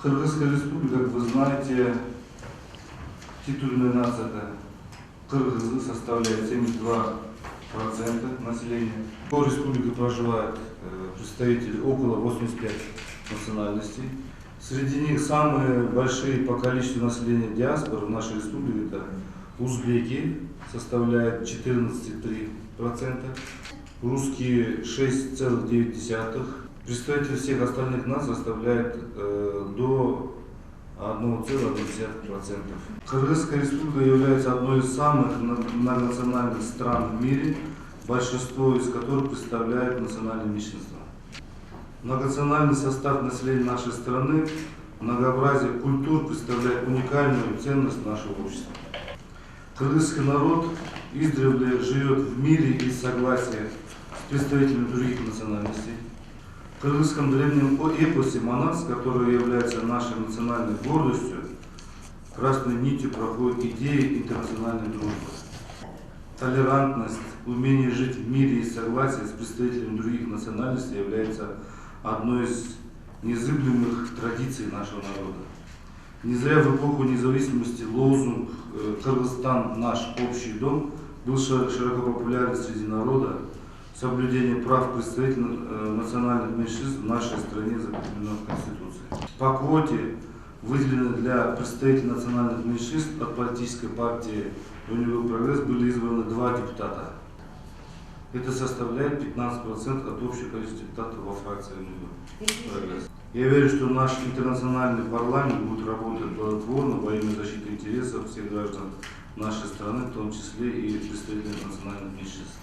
Кыргызская республика, как вы знаете, титульная нация кыргызы составляет 72% населения. В республике проживают представители около 85 национальностей. Среди них самые большие по количеству населения диаспоры в нашей республике это узбеки, составляют 14,3%, русские 6,9%. Представители всех остальных наций составляет до 1,1%. Кыргызская республика является одной из самых многонациональных стран в мире, большинство из которых представляет национальные меньшинства. Многонациональный состав населения нашей страны, многообразие культур представляет уникальную ценность нашего общества. Кыргызский народ издревле живет в мире и согласии с представителями других национальностей. В кыргызском древнем эпосе «Манас», который является нашей национальной гордостью, красной нитью проходит идея интернациональной дружбы. Толерантность, умение жить в мире и согласии с представителями других национальностей является одной из незыблемых традиций нашего народа. Не зря в эпоху независимости лозунг «Кыргызстан – наш общий дом» был широко популярен среди народа. Соблюдение прав представителей национальных меньшинств в нашей стране закреплено в Конституции. По квоте, выделенной для представителей национальных меньшинств от политической партии «Универ Прогресс», были избраны 2 депутата. Это составляет 15% от общего количества депутатов во фракции «Универ Прогресс». Я верю, что наш интернациональный парламент будет работать плодотворно во имя защиты интересов всех граждан нашей страны, в том числе и представителей национальных меньшинств.